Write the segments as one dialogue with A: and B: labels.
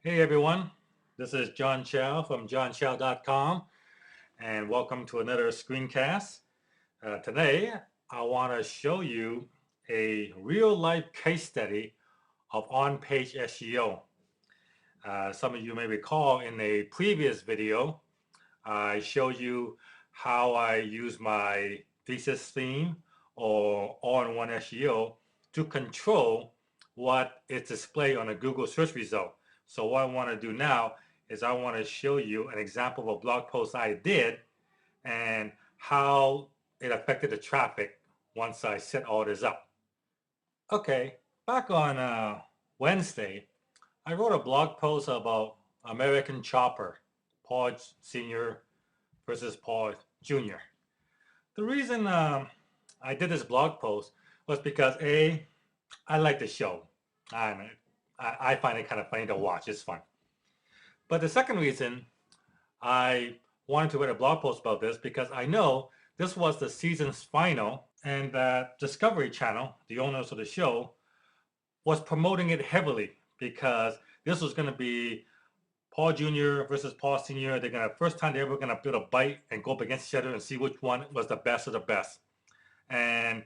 A: Hey everyone, this is John Chow from johnchow.com and welcome to another screencast. Today I want to show you a real life case study of on-page SEO. Some of you may recall in a previous video I showed you how I use my thesis theme or all-in-one SEO to control what is displayed on a Google search result. So what I want to do now is I want to show you an example of a blog post I did and how it affected the traffic once I set all this up. Okay, back on Wednesday, I wrote a blog post about American Chopper, Paul Sr. versus Paul Jr. The reason I did this blog post was because I like the show. I find it kind of funny to watch. It's fun. But the second reason I wanted to write a blog post about this because I know this was the season's final and that Discovery Channel, the owners of the show, was promoting it heavily because this was going to be Paul Jr. versus Paul Sr. They're going to, first time they're ever going to build a bite and go up against each other and see which one was the best of the best. And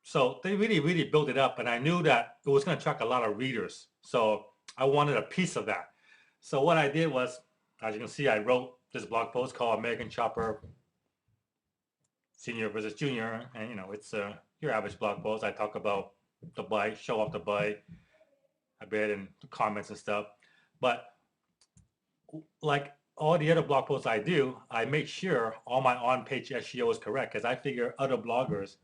A: so they really built it up, and I knew that it was going to attract a lot of readers. So I wanted a piece of that. So what I did was, as you can see, I wrote this blog post called American Chopper Senior versus Junior, and it's your average blog post. I talk about the bike, show off the bike, a bit, and the comments and stuff. But like all the other blog posts I do, I make sure all my on-page SEO is correct because I figure other bloggers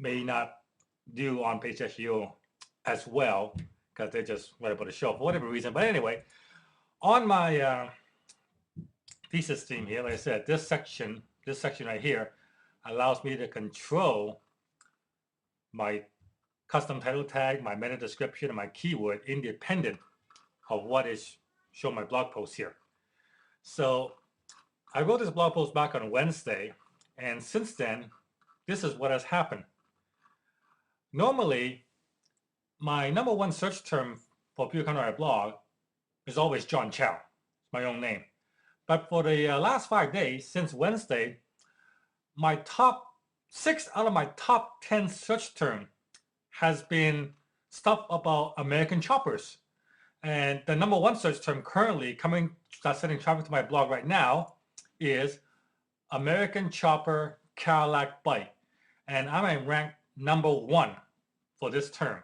A: may not do on-page SEO as well because they just write about the show for whatever reason. But anyway, on my thesis theme here, like I said, this section right here allows me to control my custom title tag, my meta description, and my keyword independent of what is shown my blog post here. So I wrote this blog post back on Wednesday, and since then, this is what has happened. Normally, my number one search term for people coming to my blog is always John Chow, my own name. But for the last 5 days, since Wednesday, my top 6 out of my top 10 search term has been stuff about American choppers. And the number one search term currently that's sending traffic to my blog right now is American Chopper Cadillac bike. And I'm ranked number 1 for this term.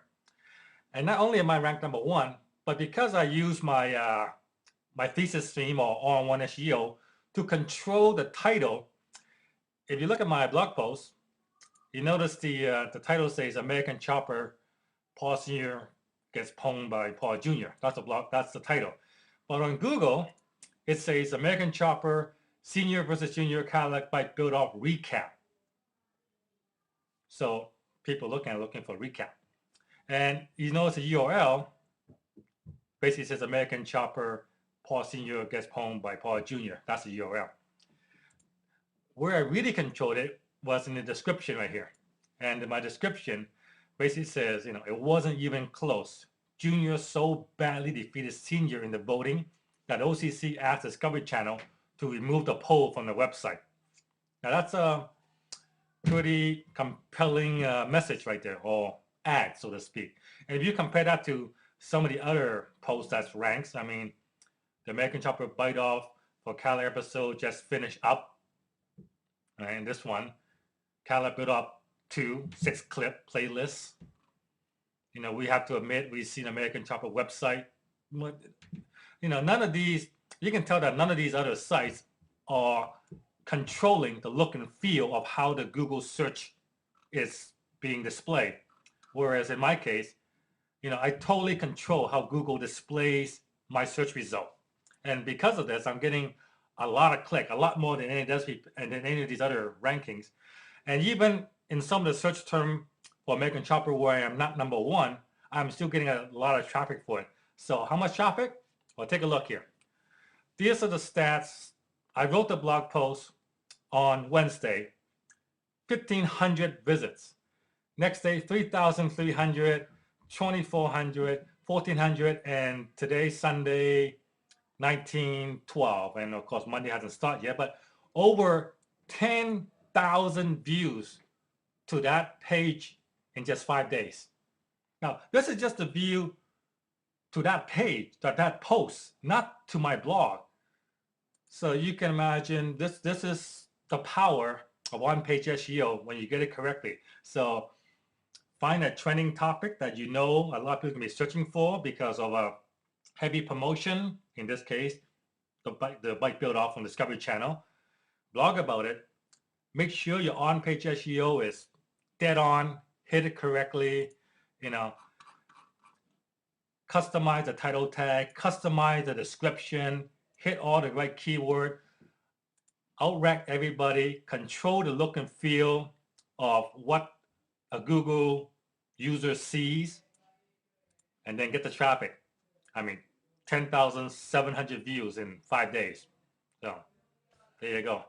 A: And not only am I ranked number 1, but because I use my my thesis theme or all-in-one SEO to control the title, if you look at my blog post, you notice the title says American Chopper Paul Sr. gets pwned by Paul Jr. That's the title. But on Google, it says American Chopper Senior versus Junior Cadillac bike build-off recap. So people looking for recap. And you notice the URL basically says American Chopper Paul Sr. gets pwned by Paul Jr. That's the URL. Where I really controlled it was in the description right here. And in my description basically says, it wasn't even close. Junior so badly defeated Senior in the voting that OCC asked Discovery Channel to remove the poll from the website. Now that's a pretty compelling message right there, or ad, so to speak. And if you compare that to some of the other posts that's ranks, I mean, the American Chopper bite off for Cadillac episode just finished up. And this one, Cadillac build up 2 6-clip playlists. We have to admit we've seen American Chopper website. None of these, you can tell that none of these other sites are controlling the look and feel of how the Google search is being displayed. Whereas in my case, I totally control how Google displays my search result. And because of this, I'm getting a lot of click, a lot more than any of these other rankings. And even in some of the search term for American Chopper where I am not number 1, I'm still getting a lot of traffic for it. So how much traffic? Well, take a look here. These are the stats. I wrote the blog post on Wednesday, 1,500 visits. Next day, 3,300, 2,400, 1400, and today's Sunday, 1912. And of course, Monday hasn't started yet, but over 10,000 views to that page in just 5 days. Now, this is just a view to that page, that post, not to my blog. So you can imagine this is the power of on-page SEO when you get it correctly. So find a trending topic that you know a lot of people can be searching for because of a heavy promotion. In this case, the bike build off from Discovery Channel. Blog about it. Make sure your on-page SEO is dead on, hit it correctly, customize the title tag, customize the description, hit all the right keyword, outrank everybody, control the look and feel of what a Google user sees, and then get the traffic. I mean, 10,700 views in 5 days. So there you go.